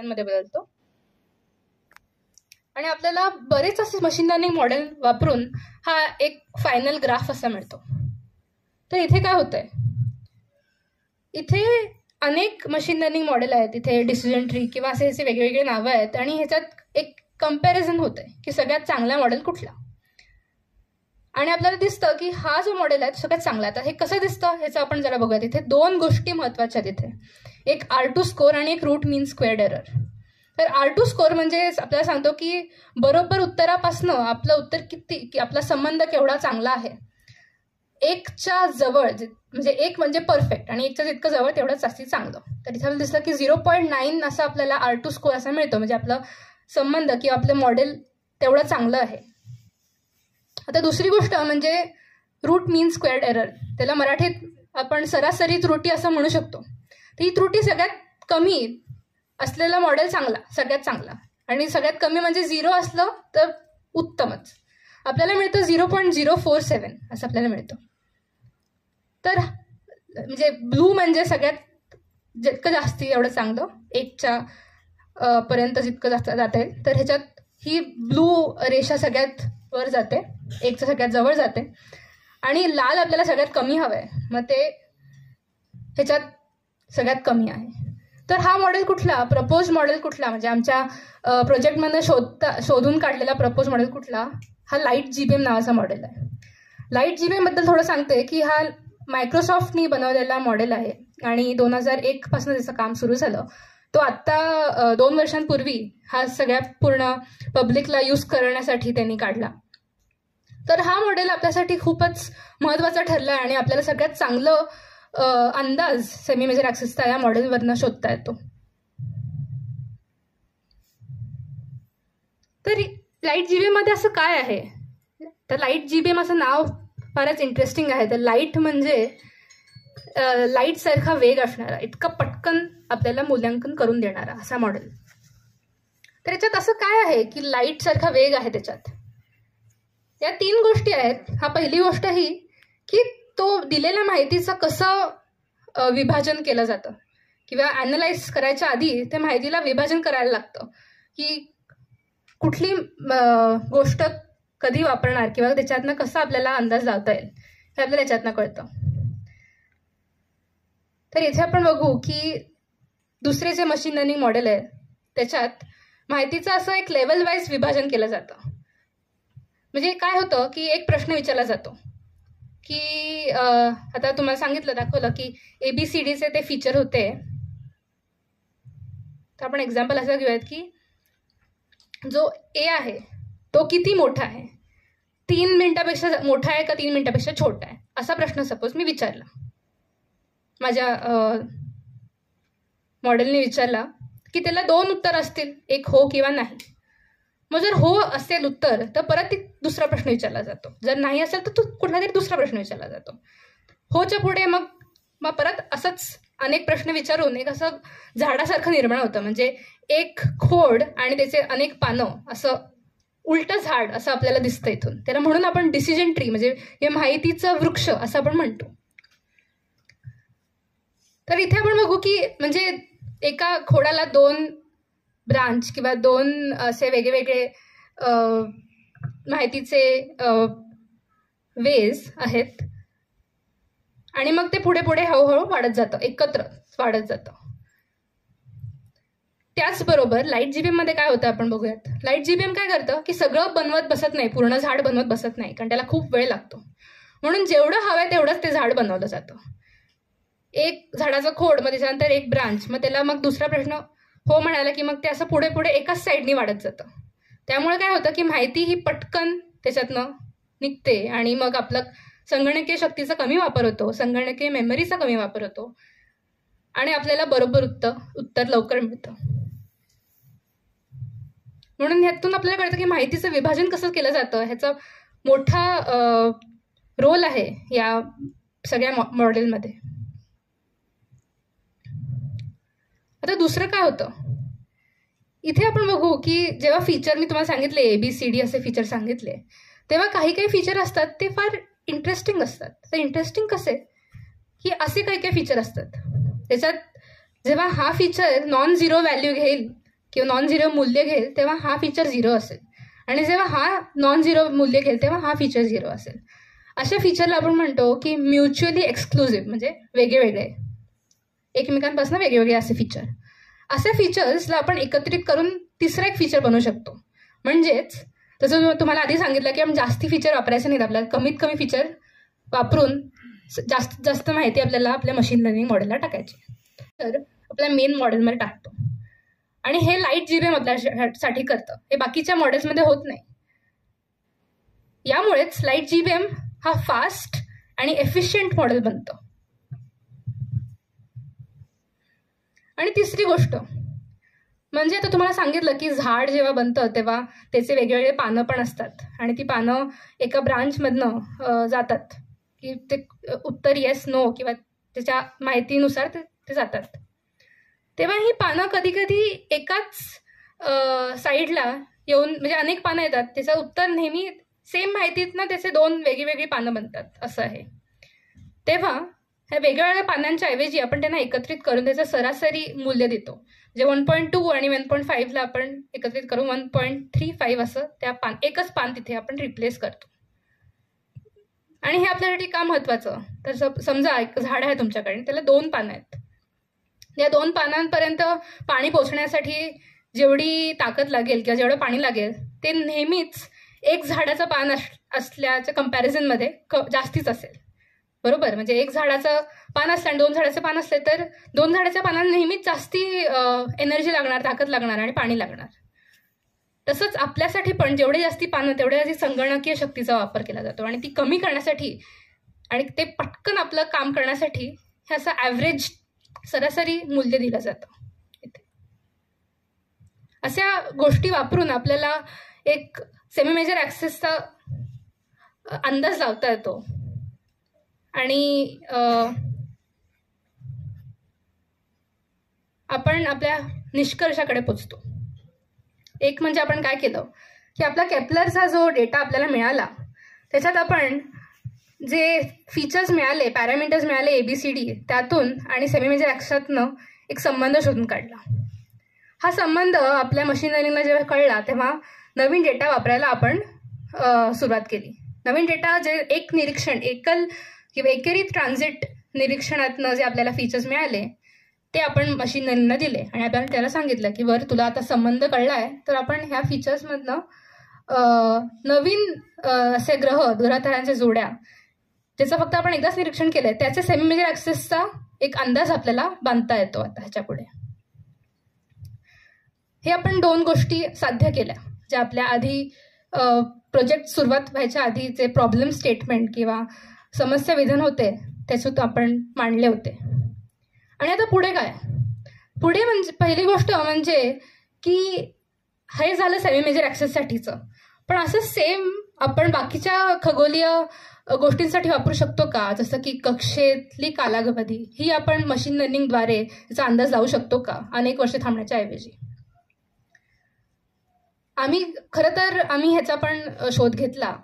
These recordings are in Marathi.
सेकंडमध्ये बदलतो. आणि आपल्याला बरेच असे मशीन लर्निंग मॉडेल वापरून हा एक फायनल ग्राफ असा मिळतो. तर इथे काय होतंय, इथे अनेक मशीन लर्निंग मॉडेल आहेत, इथे डिसिजन ट्री किंवा असे वेगवेगळे नावं आहेत आणि ह्याच्यात एक कंपॅरिझन होतंय की सगळ्यात चांगला मॉडेल कुठला. आणि आपल्याला दिसतं की हा जो मॉडेल आहे तो सगळ्यात चांगला आहे. तर हे कसं दिसतं ह्याचं आपण जरा बघूयात. इथे दोन गोष्टी महत्वाच्या आहेत, इथे एक R2 स्कोअर आणि एक रूट मीन स्क्वेअर्ड एरर. तर R2 स्कोअर म्हणजे आपल्याला सांगतो की बरोबर उत्तरापासनं आपलं उत्तर किती, की आपला संबंध केवढा चांगला आहे. एकच्या जवळ म्हणजे एक म्हणजे परफेक्ट आणि एकच्या जितकं जवळ तेवढं जास्ती चांगलं. तर इथे आपल्याला दिसलं की 0.9 असं आपल्याला R2 स्कोअर असा मिळतो, म्हणजे आपलं संबंध किंवा आपलं मॉडेल तेवढं चांगलं आहे. आता दुसरी गोष्ट म्हणजे रूट मीन स्क्वेअर्ड एरर. त्याला मराठीत आपण सरासरी त्रुटी असं म्हणू शकतो. तर ही त्रुटी सगळ्यात कमी असलेला मॉडेल चांगला, सगळ्यात चांगला. आणि सगळ्यात कमी म्हणजे 0 असलं तर उत्तमच. आपल्याला मिळतं 0.047 असं आपल्याला मिळतं. तर म्हणजे ब्लू म्हणजे सगळ्यात जितकं जास्ती एवढं चांगलं, 1च्या पर्यंत जितकं जास्त जाते. तर ह्याच्यात ही ब्लू रेषा सगळ्यात वर जाते, 1च्या सगळ्यात जवळ जाते. आणि लाल आपल्याला सगळ्यात कमी हवं आहे, मग ते ह्याच्यात सगळ्यात कमी आहे. तर हा मॉडेल कुठला, प्रपोज मॉडेल कुठला, म्हणजे आमच्या प्रोजेक्टमधनं शोधून काढलेला प्रपोज मॉडेल कुठला, हा लाईट जीबीएम नावाचा मॉडेल आहे. लाईट जीबीएम बद्दल थोडं सांगते की हा मायक्रोसॉफ्टनी बनवलेला मॉडेल आहे आणि 2001 पासून त्याचं काम सुरू झालं. तो आत्ता 2 वर्षांपूर्वी हा सगळ्या पूर्ण पब्लिकला यूज करण्यासाठी त्यांनी काढला. तर हा मॉडेल आपल्यासाठी खूपच महत्त्वाचा ठरला आणि आपल्याला सगळ्यात चांगलं अंदाज सेमी मेजर ॲक्सेसचा या मॉडेलवरनं शोधता येतो. तर लाईट जीबीएम मध्ये असं काय आहे, तर लाईट जीबीएम असं नाव फारच इंटरेस्टिंग आहे. तर लाईट म्हणजे लाईट सारखा वेग असणारा, इतका पटकन आपल्याला मूल्यांकन करून देणारा असा मॉडेल. तर याच्यात असं काय आहे की लाईट सारखा वेग आहे त्याच्यात. या 3 गोष्टी आहेत. हा पहिली गोष्ट ही की तो दिलेल्या माहितीचं कसं विभाजन केलं जातं किंवा ॲनलाइज करायच्या आधी त्या माहितीला विभाजन करायला लागतं की कुठली गोष्ट कधी वापरणार किंवा त्याच्यातनं कसं आपल्याला अंदाज लावता येईल हे आपल्याला याच्यातनं कळतं. तर इथे आपण बघू की दुसरे जे मशीन लर्निंग मॉडेल आहे त्याच्यात माहितीचं असं एक लेवल वाईज विभाजन केलं जातं. म्हणजे काय होतं की एक प्रश्न विचारला जातो की आता तुम्हाला सांगितलं, दाखवलं की ABCDचे ते फीचर होते. तर आपण एक्झाम्पल असं घेऊयात की जो A आहे तो किती मोठा आहे, 3 मिनिटापेक्षा मोठा आहे का 3 मिनिटापेक्षा छोटा आहे, असा प्रश्न सपोज मी विचारला, माझ्या मॉडेलने विचारला की त्याला 2 उत्तर असतील, एक हो किंवा नाही. मग जर हो असेल उत्तर तर परत दुसरा प्रश्न विचारला जातो, जर नाही असेल तर कुठला तरी दुसरा प्रश्न विचारला जातो. होच्या पुढे मग परत असंच अनेक प्रश्न विचारून एक असं झाडासारखं निर्माण होतं. म्हणजे एक खोड आणि त्याचे अनेक पानं, असं उलटं झाड असं आपल्याला दिसतं इथून. त्याला म्हणून आपण डिसिजन ट्री म्हणजे हे माहितीचं वृक्ष असं आपण म्हणतो. तर इथे आपण बघू की म्हणजे एका खोडाला 2 ब्रांच किंवा 2 असे वेगवेगळे माहितीचे वेज आहेत आणि मग ते पुढे पुढे हळूहळू वाढत जातं, एकत्र वाढत जातं. त्याचबरोबर लाईट जीबीएम मध्ये काय होतं आपण बघूयात. लाईट जीबीएम काय करतं की सगळं बनवत बसत नाही, पूर्ण झाड बनवत बसत नाही, कारण त्याला खूप वेळ लागतो. म्हणून जेवढं हवंय तेवढंच ते झाड बनवलं जातं. एक झाडाचं खोड, मग त्याच्यानंतर एक ब्रांच, मग त्याला मग दुसरा प्रश्न हो म्हणाला की मग ते असं पुढे पुढे एकाच साईडनी वाढत जातं. त्यामुळे काय होतं की माहिती ही पटकन त्याच्यातनं निघते आणि मग आपलं संगणकीय शक्तीचा कमी वापर होतो, संगणकीय मेमरीचा कमी वापर होतो आणि आपल्याला बरोबर उत्तर लवकर मिळतं. म्हणून ह्यातून आपल्याला कळतं की माहितीचं विभाजन कसं केलं जातं ह्याचा मोठा रोल आहे या सगळ्या मॉडेलमध्ये. आता दुसरं काय होतं, इथे आपण बघू की जेव्हा फीचर मी तुम्हाला सांगितले ABCD असे फीचर सांगितले, तेव्हा काही फीचर असतात ते फार इंटरेस्टिंग असतात. तर इंटरेस्टिंग कसे की असे काही फीचर असतात त्याच्यात जेव्हा हा फीचर नॉन झिरो व्हॅल्यू घेईल किंवा नॉन झिरो मूल्य घेईल तेव्हा हा फीचर 0 असेल, आणि जेव्हा हा नॉन झिरो मूल्य घेईल तेव्हा हा फीचर 0 असेल. अशा फीचरला आपण म्हणतो की म्युच्युअली एक्सक्लुझिव्ह, म्हणजे वेगळे एकमेकांपासून वेगवेगळे असे फीचर. असे फीचर्सला आपण एकत्रित करून तिसरा एक फीचर बनवू शकतो. म्हणजेच जसं तुम्हाला आधी सांगितलं की आपण जास्ती फीचर वापरायचे नाहीत, आपल्याला कमीत कमी फीचर वापरून जास्तीत जास्त माहिती आपल्याला आपल्या मशीन लर्निंग मॉडेलला टाकायची. तर आपल्या मेन मॉडेलमध्ये टाकतो, आणि हे लाईट जीबीएम आपल्यासाठी करतं, हे बाकीच्या मॉडेल्समध्ये होत नाही. यामुळेच लाईट जीबीएम हा फास्ट आणि एफिशियंट मॉडेल बनतं. आणि तिसरी गोष्ट म्हणजे आता तुम्हाला सांगितलं की झाड जेव्हा बनतं तेव्हा त्याचे वेगवेगळे पानं पण असतात, आणि ती पानं एका ब्रांचमधनं जातात की ते उत्तर येस नो किंवा त्याच्या माहितीनुसार ते जातात. तेव्हा ही पानं कधी कधी एकाच साईडला येऊन, म्हणजे अनेक पानं येतात, त्याचं उत्तर नेहमी सेम माहितीतनं त्याचे 2 वेगळी पानं बनतात असं आहे. तेव्हा ह्या वेगवेगळ्या पानांच्या ऐवजी आपण त्यांना एकत्रित करून त्याचं सरासरी मूल्य देतो. जे 1.2 आणि 1.5ला आपण एकत्रित करून 1.35 असं त्या एकच पान तिथे आपण रिप्लेस करतो. आणि हे आपल्यासाठी का महत्वाचं, तर समजा एक झाड आहे तुमच्याकडे, त्याला 2 पानं आहेत. या 2 पानांपर्यंत पाणी पोचण्यासाठी जेवढी ताकद लागेल किंवा जेवढं पाणी लागेल ते नेहमीच एक झाडाचं पान असल्याच्या कंपॅरिझनमध्ये जास्तीच असेल, बरोबर. म्हणजे एक झाडाचं पान असलं आणि 2 झाडाचे पान असले तर 2 झाडाच्या पानांना नेहमीच जास्ती एनर्जी लागणार, ताकद लागणार आणि पाणी लागणार. तसंच आपल्यासाठी पण जेवढे जास्ती पानं तेवढ्या जास्ती संगणकीय शक्तीचा वापर केला जातो, आणि ती कमी करण्यासाठी आणि ते पटकन आपलं काम करण्यासाठी हे असं ॲव्हरेज सरासरी मूल्य दिलं जातं. अशा गोष्टी वापरून आपल्याला एक सेमी मेजर ॲक्सेसचा अंदाज लावता येतो, आणि आपण आपल्या निष्कर्षाकडे पोचतो. एक म्हणजे आपण काय केलं की आपला केपलरचा जो डेटा आपल्याला मिळाला त्याच्यात आपण जे फीचर्स मिळाले, पॅरामीटर्स मिळाले ABCD त्यातून आणि सेमी मेजर ॲक्सेसनं एक संबंध शोधून काढला. हा संबंध आपल्या मशीन लर्निंगला जेव्हा कळला तेव्हा नवीन डेटा वापरायला आपण सुरुवात केली. नवीन डेटा जे एक निरीक्षण, एकल किंवा एकेरी ट्रान्झिट निरीक्षणातनं जे आपल्याला फीचर्स मिळाले ते आपण मशीन लर्निंगला दिले, आणि आपण त्याला सांगितलं की बरं तुला आता संबंध कळला आहे तर आपण ह्या फीचर्समधनं नवीन असे ग्रहताऱ्यांच्या जोड्या त्याचं फक्त आपण एकदाच निरीक्षण केलंय त्याचे सेमी मेजर ॲक्सेसचा एक अंदाज आपल्याला बांधता येतो आता ह्याच्या पुढे. हे आपण 2 गोष्टी साध्य केल्या ज्या आपल्या आधी प्रोजेक्ट सुरुवात व्हायच्या आधीचे प्रॉब्लेम स्टेटमेंट किंवा समस्या विधान होते त्याच्यात आपण मांडले होते. आणि आता पुढे काय, पुढे म्हणजे पहिली गोष्ट म्हणजे की हे झालं सेमी मेजर ॲक्सेससाठीचं, पण असं सेम आपण बाकीच्या खगोलीय गोष्टींसाठी वापरू शकतो का, जसं की कक्षेतली कालावधी ही आपण मशीन लर्निंगद्वारे त्याचा अंदाज लावू शकतो का अनेक वर्ष थांबण्याच्या ऐवजी. आम्ही ह्याचा पण शोध घेतला,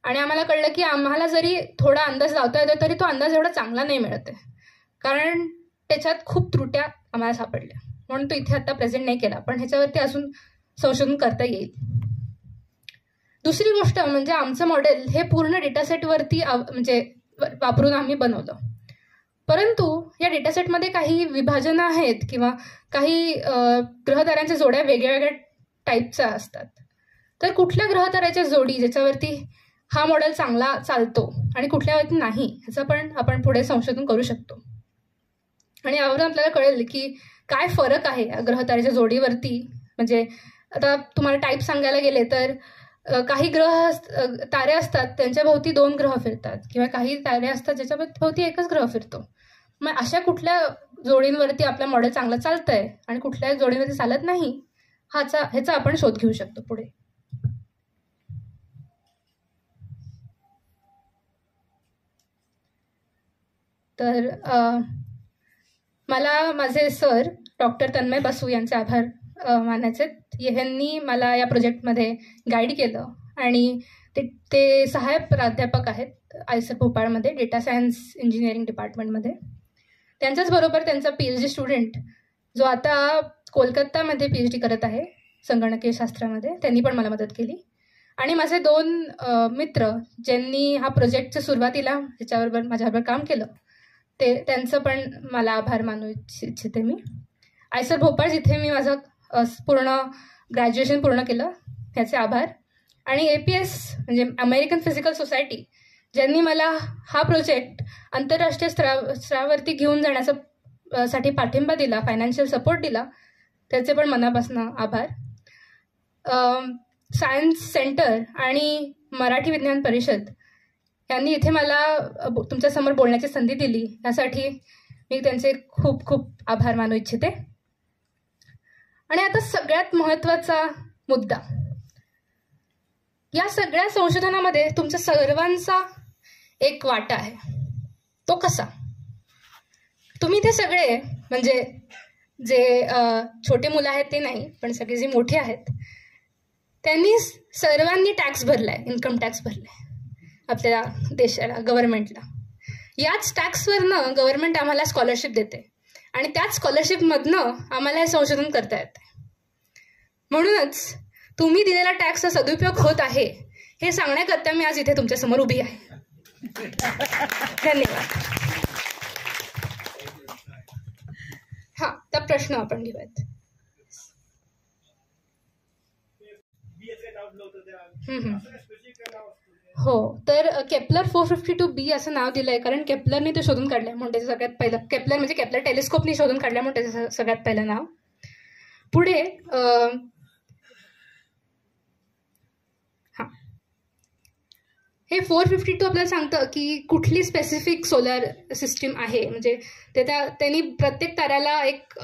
आणि आम्हाला कळलं की आम्हाला जरी थोडा अंदाज लावता येतो तरी तो अंदाज एवढा चांगला नाही मिळत आहे, कारण त्याच्यात खूप त्रुट्या आम्हाला सापडल्या, म्हणून तो इथे आता प्रेझेंट नाही केला, पण ह्याच्यावरती अजून संशोधन करता येईल. दुसरी गोष्ट म्हणजे आमचं मॉडेल हे पूर्ण डेटासेटवरती म्हणजे वापरून आम्ही बनवलं, परंतु या डेटासेटमध्ये काही विभाजनं आहेत किंवा काही ग्रहताऱ्यांच्या जोड्या वेगळ्या टाईपच्या असतात. तर कुठल्या ग्रहताऱ्याच्या जोडी ज्याच्यावरती हा मॉडेल चांगला चालतो आणि कुठल्यावरती नाही ह्याचं पण आपण पुढे संशोधन करू शकतो, आणि यावरून आपल्याला कळेल की काय फरक आहे ग्रहताऱ्याच्या जोडीवरती. म्हणजे आता तुम्हाला टाईप सांगायला गेले तर काही तारे असतात त्यांच्या भोवती 2 ग्रह फिरतात, किंवा काही तारे असतात ज्याच्या भोवती एकच ग्रह फिरतो. मग अशा कुठल्या जोडींवरती आपलं मॉडेल चांगलं चालतंय आणि कुठल्या जोडीवरती चालत नाही ह्याचा आपण शोध घेऊ शकतो पुढे. तर मला माझे सर डॉक्टर तन्मय बसू यांचे आभार मानायचे. ह्यांनी मला या प्रोजेक्टमध्ये गाईड केलं, आणि ते सहाय्यक प्राध्यापक आहेत आयसर भोपाळमध्ये डेटा सायन्स इंजिनिअरिंग डिपार्टमेंटमध्ये. त्यांच्याच बरोबर त्यांचा PhD स्टुडंट जो आता कोलकातामध्ये PhD करत आहे संगणकीय शास्त्रामध्ये. त्यांनी पण मला मदत केली. आणि माझे 2 मित्र ज्यांनी हा प्रोजेक्टच्या सुरुवातीला ह्याच्याबरोबर माझ्याबरोबर काम केलं, त्यांचं पण मला आभार मानू इच्छिते मी. आयसर भोपाळ, जिथे मी माझं पूर्ण ग्रॅज्युएशन पूर्ण केलं, ह्याचे आभार. आणि APS म्हणजे अमेरिकन फिजिकल सोसायटी, ज्यांनी मला हा प्रोजेक्ट आंतरराष्ट्रीय स्तरावरती घेऊन जाण्याचा साठी पाठिंबा दिला, फायनान्शियल सपोर्ट दिला, त्याचे पण मनापासून आभार. सायन्स सेंटर आणि मराठी विज्ञान परिषद यांनी इथे मला तुमच्यासमोर बोलण्याची संधी दिली, यासाठी मी त्यांचे खूप खूप आभार मानू इच्छिते. आणि आता सगळ्यात महत्त्वाचा मुद्दा, या सगळ्या संशोधनामध्ये तुमच्या सर्वांचा एक वाटा आहे. तो कसा? तुम्ही ते सगळे, म्हणजे जे छोटे मुलं आहेत ते नाही, पण सगळे जे मोठे आहेत त्यांनी सर्वांनी टॅक्स भरलाय, इन्कम टॅक्स भरलाय आपल्या देशाला, गव्हर्नमेंटला. याच टॅक्सवरनं गव्हर्नमेंट आम्हाला स्कॉलरशिप देते आणि त्याच स्कॉलरशिपमधनं आम्हाला हे संशोधन करता येते. म्हणूनच तुम्ही दिलेला टॅक्सचा सदुपयोग होत आहे हे सांगण्याकरता मी आज इथे तुमच्यासमोर उभी आहे. धन्यवाद. हा, तर प्रश्न आपण घेऊयात. हो, तर केप्लर 452b असं नाव दिलं आहे कारण केप्लरने ते शोधून काढलं म्हणून त्याचं सगळ्यात पहिलं, केप्लर म्हणजे केप्लर टेलिस्कोपने शोधून काढलं म्हणून त्याचं सगळ्यात पहिलं नाव. पुढे हां, हे 452 आपल्याला सांगतं की कुठली स्पेसिफिक सोलर सिस्टीम आहे, म्हणजे त्यांनी प्रत्येक ताऱ्याला एक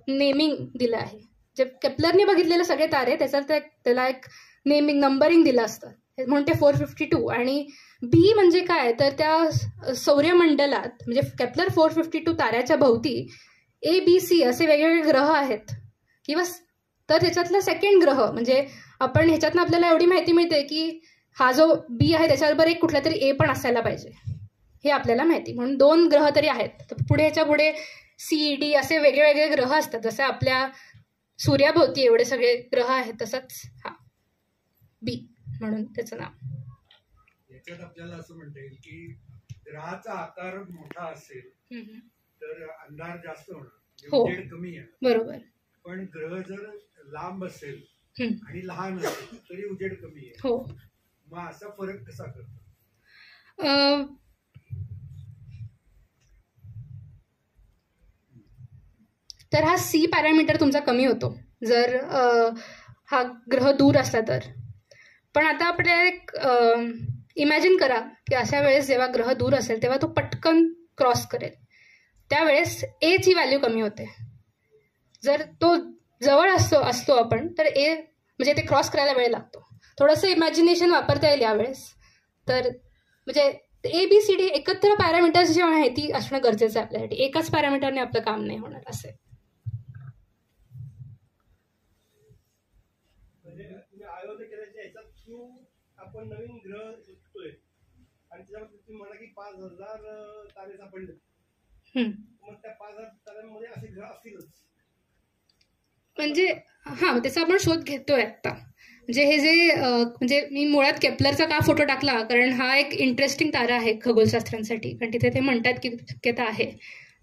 नेमिंग दिलं आहे. जे केप्लरने बघितलेले सगळे तारे त्याला एक नेमिंग, नंबरिंग दिलं असतं, म्हणून ते 452. आणि बी म्हणजे काय, तर त्या सौरमंडलात म्हणजे केप्लर 452 ताऱ्याच्या भोवती ABC असे वेगवेगळे ग्रह आहेत, किंवा तर त्याच्यातला सेकंड ग्रह, म्हणजे आपण ह्याच्यातनं आपल्याला एवढी माहिती मिळते की हा जो बी आहे त्याच्याबरोबर एक कुठला तरी A पण असायला पाहिजे, हे आपल्याला माहिती, म्हणून 2 ग्रह तरी आहेत. तर पुढे ह्याच्या पुढे CED असे वेगळे वेगळे ग्रह असतात, जसं आपल्या सूर्याभोवती एवढे सगळे ग्रह आहेत, तसंच हा बी म्हणून त्याचं नाव. याच्यात आपल्याला असं म्हणता येईल की ग्रहाचा आकार मोठा असेल तर अंधार जास्त होणार, उजेड कमी आहे. बरोबर. पण ग्रह जर लांब असेल आणि लहान असेल तरी उजेड कमी आहे. हो. मग असा फरक कसा करतो? तर हा C पॅरामीटर तुमचा कमी होतो जर हा ग्रह दूर असला तर. पण आता आपल्याला एक इमॅजिन करा की अशा वेळेस जेव्हा ग्रह दूर असेल तेव्हा तो पटकन क्रॉस करेल, त्यावेळेस A ची व्हॅल्यू कमी होते. जर तो जवळ असतो आपण तर A म्हणजे ते क्रॉस करायला वेळ लागतो. थोडंसं इमॅजिनेशन वापरता येईल यावेळेस. तर म्हणजे ABCD एकत्र पॅरामीटर्स जी माहिती असणं गरजेचं आहे आपल्यासाठी, एकाच पॅरामीटरने आपलं काम नाही होणार असे. आपण नवीन ग्रह शोधतोय आणि त्याच्यामध्ये तुम्ही म्हणा की 5000 तारे सापडले, मग त्या 5000 ताऱ्यांमध्ये असे ग्रह असतीलच. म्हणजे हा, त्याचा आपण शोध घेतोय आता. म्हणजे हे जे म्हणजे मी मुळात केप्लरचा का फोटो टाकला, कारण हा एक इंटरेस्टिंग तारा आहे खगोलशास्त्रांसाठी, कारण तिथे ते म्हणतात की शक्यता आहे,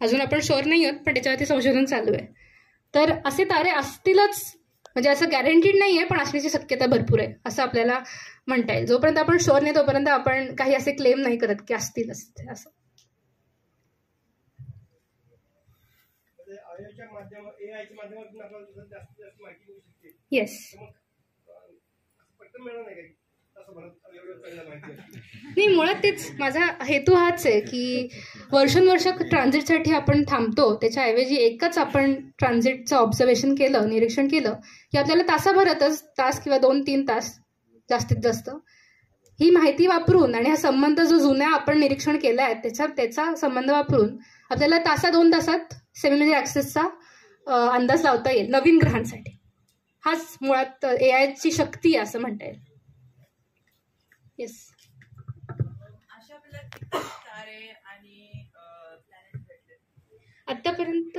अजून आपण शुअर नाही आहोत पण त्याच्यावरती संशोधन चालू आहे. तर असे तारे असतीलच, म्हणजे असं गॅरंटीड नाही आहे, पण असण्याची शक्यता भरपूर आहे असं आपल्याला म्हणता येईल. जोपर्यंत आपण शुअर नाही तोपर्यंत आपण काही असे क्लेम नाही करत की असतीलच असं. येस. नाही, मुळात तेच माझा हेतू हाच आहे की वर्षानुवर्ष ट्रान्झिटसाठी आपण थांबतो, त्याच्याऐवजी एकच आपण ट्रान्झिटचं ऑब्झर्वेशन केलं, निरीक्षण केलं की आपल्याला तासाभरातच, तास किंवा 2-3 तास जास्तीत जास्त, ही माहिती वापरून आणि हा संबंध जो जुन्या आपण निरीक्षण केला आहे त्याचा संबंध वापरून आपल्याला 1-2 तासात सेमिनरी ॲक्सेसचा अंदाज लावता येईल नवीन ग्रहांसाठी. हाच मुळात AI ची शक्ती आहे असं म्हणता येईल. येस. आतापर्यंत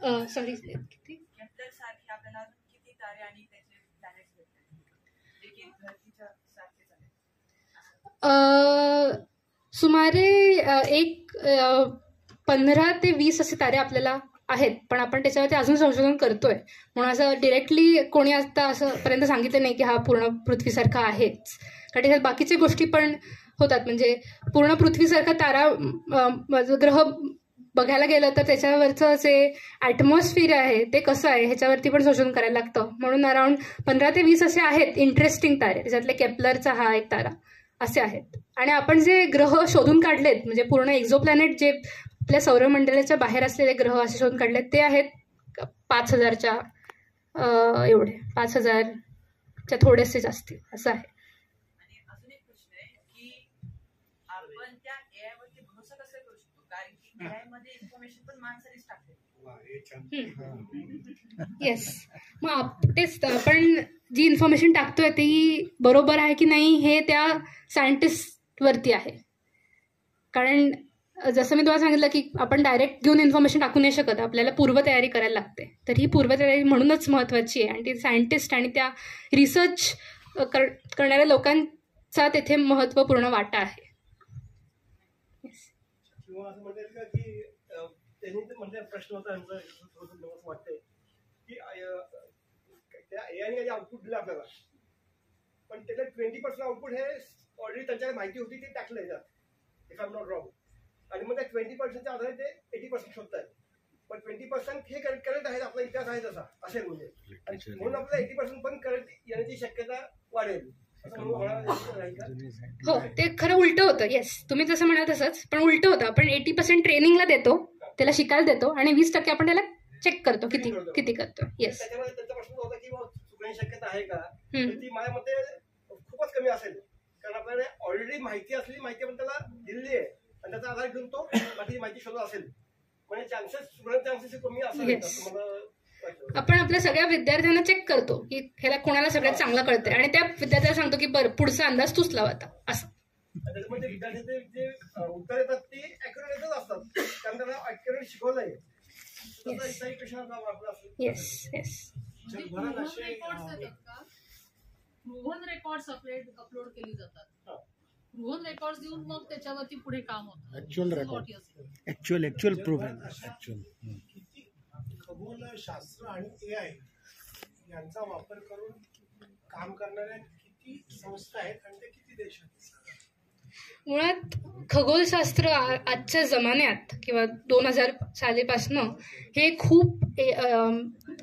सॉरी केप्लर सारखे आपल्याला किती तारे आणि त्याचे प्लॅनेट्स भेटतात जे की धरतीच्या सारखेच आहेत? सुमारे 15 ते 20 असे तारे आपल्याला आहेत, पण आपण त्याच्यावरती अजून संशोधन करतोय. म्हणून असं डिरेक्टली कोणी आता असं पर्यंत सांगितलं नाही की हा पूर्ण पृथ्वीसारखा आहेच, कारण त्याच्यात बाकीच्या गोष्टी पण होतात. म्हणजे पूर्ण पृथ्वीसारखा तारा ग्रह बघायला गेलं तर त्याच्यावरचं जे ॲटमॉस्फिअर आहे ते कसं आहे ह्याच्यावरती पण संशोधन करायला लागतं. म्हणून अराउंड 15 ते 20 असे आहेत इंटरेस्टिंग तारे, त्याच्यातले केप्लरचा हा एक तारा असे आहेत. आणि आपण जे ग्रह शोधून काढलेत, म्हणजे पूर्ण एक्झोप्लॅनेट जे आपल्या सौरमंडळाच्या बाहेर असलेले ग्रह असे शोधून काढलेत, ते आहेत 5000च्या एवढे, 5000च्या थोडेसे जास्ती असं आहे. आणि अजून एक प्रश्न आहे की आपण त्या एआय वरती भरोसा कसा करू शकतो, कारण की एआय मध्ये इन्फॉर्मेशन पण माणसानेच टाकते. येस, मग तेच आपण जी इन्फॉर्मेशन टाकतोय ती बरोबर आहे की नाही हे त्या सायंटिस्टवरती आहे. कारण जसं मी तुम्हाला सांगितलं की आपण डायरेक्ट घेऊन इन्फॉर्मेशन टाकू नाही शकत, आपल्याला पूर्वतयारी करायला लागते. तर ही पूर्वतयारी म्हणूनच महत्त्वाची आहे, आणि ती सायंटिस्ट आणि त्या रिसर्च करणाऱ्या लोकांचा तेथे महत्त्वपूर्ण वाटा आहे. किंवा असं म्हणतात का की त्यांनी म्हणजे प्रश्न होता वाटतंय की त्या एआयने जे आउटपुट दिलं आपल्याला, पण त्याला 20% आउटपुट हे ऑलरेडी त्यांच्याकडे माहिती होती ती टाकलं याच्यात, if I am not wrong. आणि मग त्या 20%च्या आधारे ते 80% शोधतात. पण 20% हे करेक्ट आहेत, आपला इतिहास आहे तसा असे म्हणजे, म्हणून आपल्याला 80% पण करेक्ट येण्याची शक्यता वाढेल. हो, ते खरं उलटं होतं. येस, तुम्ही जसं म्हणाल तसंच, पण उलटं होतं. आपण 80% ट्रेनिंगला देतो, त्याला शिकायला देतो, आणि 20% आपण त्याला चेक करतो किती करतो. येस, त्याच्यामध्ये त्यांचा प्रश्न होता की चुकण्याची शक्यता आहे का, ती माझ्या मते खूपच कमी असेल. कारण आपल्याला ऑलरेडी माहिती असलेली माहिती आपण त्याला दिलेली आहे, आणि त्याचा आधार घेऊन तो बाकी माहिती शोधत असेल, म्हणजे चान्सेस कमी असेल. आपण आपल्या सगळ्या विद्यार्थ्यांना चेक करतो की ह्याला कोणाला सगळ्यात चांगलं कळतंय, आणि त्या विद्यार्थ्याला सांगतो की बरं पुढचा अंदाज तूच लाव आता असं. त्याच्यामध्ये विद्यार्थ्यांचे जे उत्तर येतात ते ॲक्युरेटच असतात, कारण त्यांना ॲक्युरेट शिकवलं आहे. Yes yes. Proven records upload केली जातात, प्रूव्हन रेकॉर्ड्स देऊन मग त्याच्यावरती पुढे काम होतं. ऍक्च्युअल प्रूफ आहे. खगोलशास्त्र आणि एआय यांचा वापर करून काम करणाऱ्या किती संस्था आहेत आणि ते किती देश आहेत? मुळात खगोलशास्त्र आजच्या जमान्यात किंवा 2000 सालीपासनं हे खूप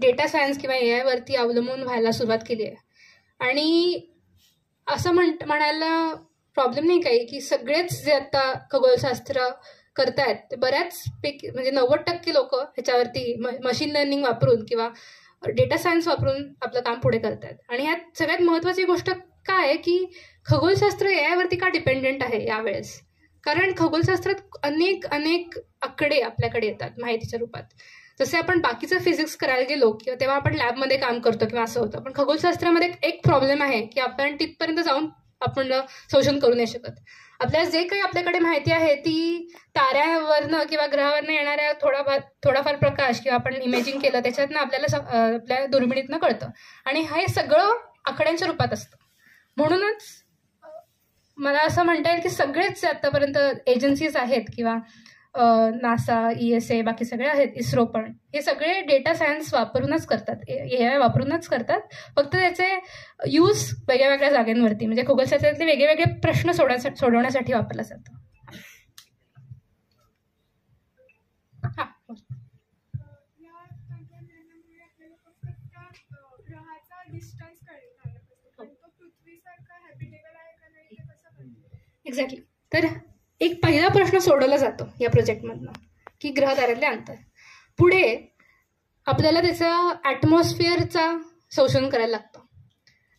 डेटा सायन्स किंवा एआय वरती अवलंबून व्हायला सुरुवात केली आहे. आणि असं म्हणायला प्रॉब्लेम नाही काही की सगळेच जे आता खगोलशास्त्र करतायत ते बऱ्याचपैकी म्हणजे 90% लोक ह्याच्यावरती मशीन लर्निंग वापरून किंवा डेटा सायन्स वापरून आपलं काम पुढे करतायत. आणि ह्यात सगळ्यात महत्त्वाची गोष्ट काय आहे की खगोलशास्त्र एआय वरती का डिपेंडेंट आहे यावेळेस, कारण खगोलशास्त्रात अनेक आकडे आपल्याकडे येतात माहितीच्या रूपात. जसे आपण बाकीचं फिजिक्स करायला गेलो किंवा तेव्हा आपण लॅबमध्ये काम करतो किंवा असं होतं, पण खगोलशास्त्रामध्ये एक प्रॉब्लेम आहे की आपण तिथपर्यंत जाऊन आपण संशोधन करू नाही शकत. आपल्याला जे काही आपल्याकडे माहिती आहे ती ताऱ्यावरनं किंवा ग्रहावरनं येणाऱ्या थोडाफार प्रकाश किंवा आपण इमेजिंग केलं त्याच्यातनं आपल्याला आपल्या दुर्बिणीतनं कळतं, आणि हे सगळं आकड्यांच्या रूपात असतं. म्हणूनच मला असं म्हणता येईल की सगळेच आतापर्यंत एजन्सीज आहेत किंवा नासा, ESA, बाकी सगळे आहेत, इस्रो पण, हे सगळे डेटा सायन्स वापरूनच करतात, एआय वापरूनच करतात. फक्त त्याचे यूज वेगळ्या वेगळ्या जागांवरती, म्हणजे खगोलशास्त्रातले वेगळे प्रश्न सोडवण्यासाठी वापरला जातो. एक्झॅक्टली. तर एक पहिला प्रश्न सोडवला जातो या प्रोजेक्टमधनं की ग्रहताऱ्यातले अंतर. पुढे आपल्याला त्याचं ॲटमॉस्फिअरचा संशोधन करायला लागतं.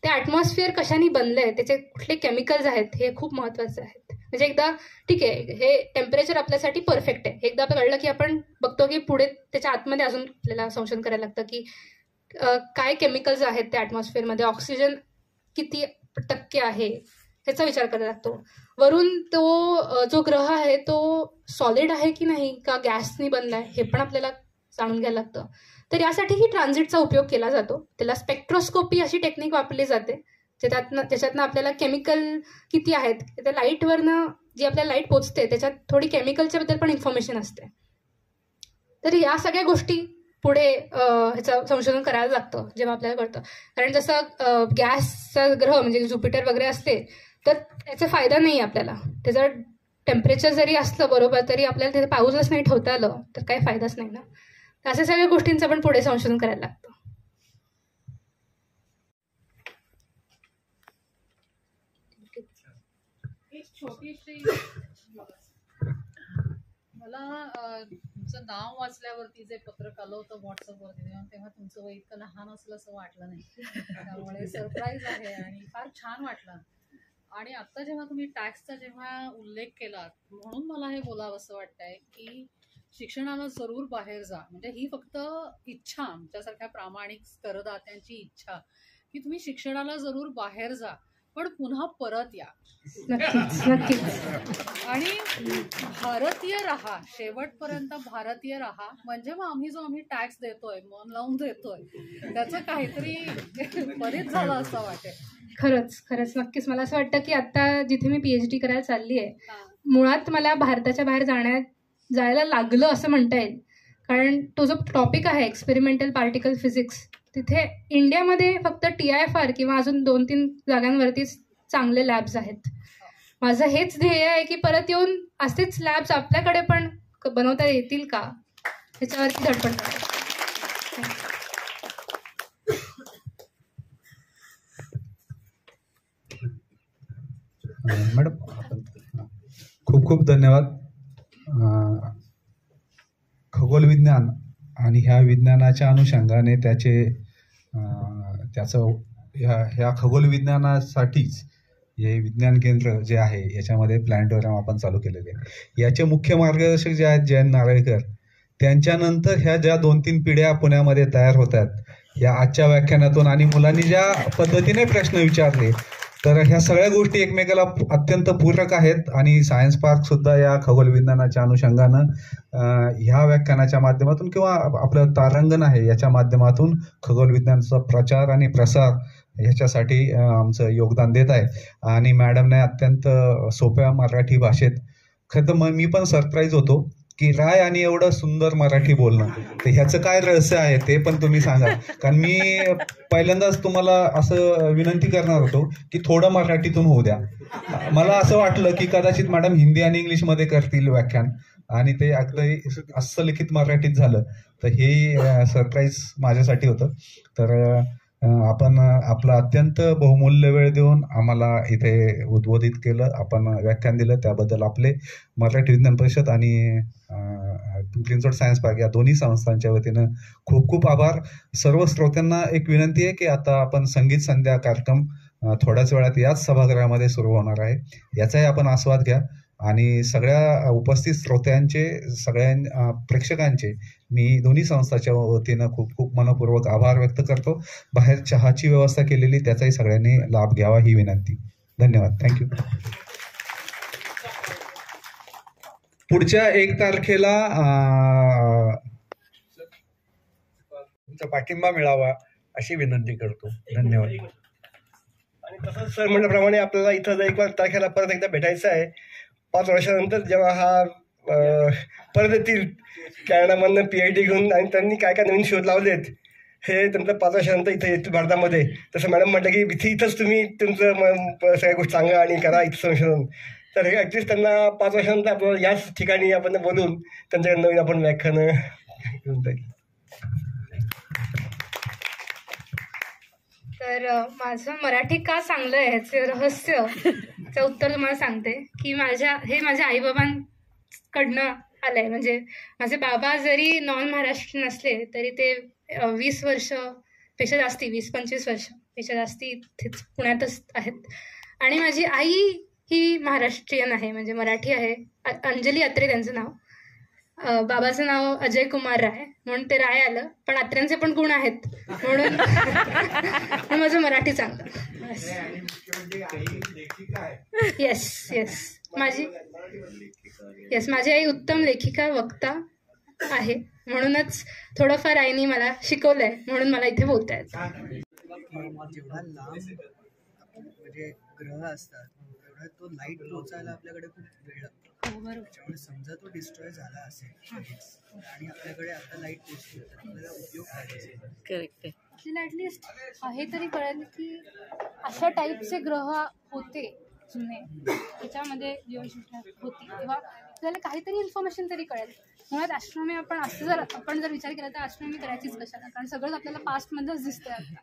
ते ॲटमॉस्फिअर कशाने बनलं आहे, त्याचे कुठले केमिकल्स आहेत हे खूप महत्त्वाचे आहेत. म्हणजे एकदा ठीक आहे हे टेम्परेचर आपल्यासाठी परफेक्ट आहे, एकदा आपल्याला कळलं की आपण बघतो की पुढे त्याच्या आतमध्ये अजून आपल्याला संशोधन करायला लागतं की काय केमिकल्स आहेत त्या ॲटमॉस्फिअरमध्ये, ऑक्सिजन किती टक्के आहे ह्याचा विचार करायला लागतो. वरून तो जो ग्रह आहे तो सॉलिड आहे की नाही का गॅसनी बनला आहे हे पण आपल्याला जाणून घ्यायला लागतं. तर यासाठीही ट्रान्झिटचा उपयोग केला जातो. त्याला स्पेक्ट्रोस्कोपी अशी टेक्निक वापरली जाते, त्याच्यातनं आपल्याला केमिकल किती आहेत, त्या लाईटवरनं जी आपल्याला लाईट पोचते त्याच्यात थोडी केमिकलच्या बद्दल पण इन्फॉर्मेशन असते. तर या सगळ्या गोष्टी पुढे ह्याचं संशोधन करायला लागतं जेव्हा आपल्याला कळतं. कारण जसं गॅसचा ग्रह म्हणजे जुपिटर वगैरे असते तर याचा फायदा नाही आपल्याला. त्याचं टेम्परेचर जरी असलं बरोबर तरी आपल्याला तिथे पाऊसच नाही ठेवता आलं तर काही फायदाच नाही ना. तर अशा सगळ्या गोष्टींचं पण पुढे संशोधन करायला लागतं. एक छोटीशी मला तुमचं नाव वाचल्यावरती जे पत्रक आलं होतं व्हॉट्सअपवरती तेव्हा तुमचं वय इतकं लहान असलं असं वाटलं नाही. त्यामुळे सरप्राईज आहे आणि फार छान वाटलं. आणि आता जेव्हा तुम्ही टॅक्सचा जेव्हा उल्लेख केला म्हणून मला हे बोलावं असं वाटतंय की शिक्षणाला जरूर बाहेर जा. म्हणजे ही फक्त इच्छा, आमच्यासारख्या प्रामाणिक करदात्यांची इच्छा की तुम्ही शिक्षणाला जरूर बाहेर जा पण पुन्हा परत या. नक्कीच नक्कीच. आणि भारतीय राहा, शेवटपर्यंत भारतीय राहा. म्हणजे मग आम्ही टॅक्स देतोय, मन लावून देतोय, त्याचं काहीतरी बरेच झालं असं वाटेल. खरंच नक्कीच. मला असं वाटतं की आता जिथे मी PhD करायला चालली आहे मुळात मला भारताच्या बाहेर जायला लागलं असं म्हणता येईल. कारण तो जो टॉपिक आहे एक्सपेरिमेंटल पार्टिकल फिजिक्स, तिथे इंडियामध्ये फक्त TIFR किंवा अजून 2-3 जागांवरतीच चांगले लॅब्स आहेत. माझं हेच ध्येय आहे की परत येऊन असेच लॅब्स आपल्याकडे पण बनवता येतील का ह्याच्यावरती धडपड करायची. मॅडम खूप खूप धन्यवाद. खगोल विज्ञान आणि ह्या विज्ञानाच्या अनुषंगाने ह्या खगोल विज्ञानासाठीच हे विज्ञान केंद्र जे आहे याच्यामध्ये प्लॅनेटोरियम आपण चालू केलेले आहे. याचे मुख्य मार्गदर्शक जे आहेत जयंत नारळीकर, त्यांच्यानंतर ह्या ज्या 2-3 पिढ्या पुण्यामध्ये तयार होत आहेत या आजच्या व्याख्यानातून आणि मुलांनी ज्या पद्धतीने प्रश्न विचारले तर ह्या सगळ्या गोष्टी एकमेकाला अत्यंत पूरक आहेत. आणि सायन्स पार्क सुद्धा या खगोल विज्ञानाच्या अनुषंगानं ह्या व्याख्यानाच्या माध्यमातून किंवा आपलं तारांगण आहे याच्या माध्यमातून खगोल विज्ञानाचा प्रचार आणि प्रसार ह्याच्यासाठी आमचं योगदान देत आहे. आणि मॅडमने अत्यंत सोप्या मराठी भाषेत, खरं तर मी पण सरप्राईज होतो की राय आणि एवढं सुंदर मराठी बोलणं, तर ह्याचं काय रहस्य आहे ते पण तुम्ही सांगा. कारण मी पहिल्यांदाच तुम्हाला असं विनंती करणार होतो की थोडं मराठीतून होऊ द्या. मला असं वाटलं की कदाचित मॅडम हिंदी आणि इंग्लिशमध्ये करतील व्याख्यान आणि ते अगदी असं लिखित मराठीत झालं, तर हे सरप्राईज माझ्यासाठी होतं. तर आपण आपला अत्यंत बहुमूल्य वेळ देऊन आम्हाला इथे उद्बोधित केलं, आपण व्याख्यान दिलं, त्याबद्दल आपले मराठी विज्ञान परिषद आणि पिंपरी चिंचवड सायन्स पार्क या दोन्ही संस्थांच्या वतीनं खूप खूप आभार. सर्व श्रोत्यांना एक विनंती आहे की आता आपण संगीत संध्या कार्यक्रम थोड्याच वेळात याच सभागृहामध्ये सुरू होणार आहे, याचाही आपण आस्वाद घ्या. आणि सगळ्या उपस्थित श्रोत्यांचे, सगळ्या प्रेक्षकांचे मी दोन्ही संस्थाच्या वतीनं खूप खूप मनपूर्वक आभार व्यक्त करतो. बाहेर चहाची व्यवस्था केलेली त्याचाही सगळ्यांनी लाभ घ्यावा ही विनंती. धन्यवाद. थँक्यू. पुढच्या 1 तारखेला तुमचा पाठिंबा मिळावा अशी विनंती करतो. धन्यवाद. आणि तसंच सर म्हटल्याप्रमाणे आपल्याला इथं 1 तारखेला परत एकदा भेटायचं आहे. 5 वर्षानंतर जेव्हा हा परत येतील कॅनडामधनं PhD घेऊन आणि त्यांनी काय काय नवीन शोध लावलेत हे त्यांचं 5 वर्षानंतर इथं येतील भारतामध्ये. तसं मॅडम म्हटलं की इथंच तुम्ही तुमचं सगळ्या गोष्टी सांगा आणि करा इथं संशोधन. तर हे ॲटलिस्ट त्यांना 5 वर्षानंतर आपल्याला याच ठिकाणी आपण बोलून त्यांच्याकडे नवीन आपण व्याख्यानं घेऊन जाईल. तर माझं मराठी का चांगलं आहे ह्याचं रहस्यचं उत्तर तुम्हाला सांगते की माझ्या आईबाबांकडनं आलंय. म्हणजे माझे बाबा जरी नॉन महाराष्ट्रीयन असले तरी ते 20 वर्षपेक्षा जास्ती, 20-25 वर्षपेक्षा जास्ती इथेच पुण्यातच आहेत. आणि माझी आई ही महाराष्ट्रीयन आहे, म्हणजे मराठी आहे. अंजली अत्रे त्यांचं नाव. बाबाचं नाव अजय कुमार राय म्हणून ते राय आलं, पण अत्र्यांचे पण गुण आहेत म्हणून माझं मराठी चांगलं. येस माझी आई उत्तम लेखिका, वक्ता आहे, म्हणूनच थोडंफार आईने मला शिकवलंय, म्हणून मला इथे बोलता येतं. जेवढा लांब म्हणजे ग्रह असतात तेवढा तो लाईट पोहोचायला आपल्याकडे खूप वेळ लागतो. त्याच्यामुळे समजा तो डिस्ट्रॉय झाला असेल आणि आपल्याकडे आता लाईट पोहोचली तर आपल्याला उपयोग काय? करेक्ट आहे. आपल्याला ॲटलिस्ट हे तरी कळेल की अशा टाईपचे ग्रह होते जुने, त्याच्यामध्ये जीवसृष्टी होती, तेव्हा आपल्याला काहीतरी इन्फॉर्मेशन तरी कळेल. मुळात ॲस्ट्रॉनॉमी आपण जर विचार केला तर ॲस्ट्रॉनॉमी करायचीच कशाला, कारण सगळंच आपल्याला पास्टमध्येच दिसतंय आता.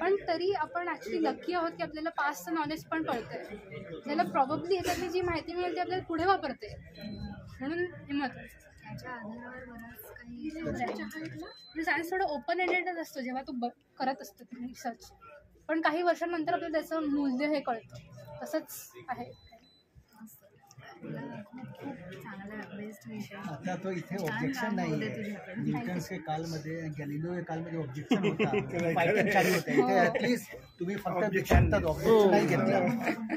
पण तरी आपण ॲक्च्युली लकी आहोत की आपल्याला पास्टचं नॉलेज पण कळतंय. आपल्याला प्रॉबब्ली ह्याच्यातली जी माहिती मिळेल ती आपल्याला पुढे वापरते, म्हणून हे महत्त्वाचं. सायन्स थोडं ओपन एंडेडच असतो जेव्हा तू करत असतो रिसर्च, पण काही वर्षांनंतर आपल्याला त्याचं मूल्य हे कळतं. तसंच आहे. आता तो इथे ऑब्जेक्शन नाही आहे. न्यूटन्स के कालमध्ये गॅलिलिओ कालमध्ये ऑब्जेक्शन होता, फायटिंग चालू होतं. इथे ऍटलीस्ट तुम्ही फक्त ऑब्जेक्शन नाही घेतलं.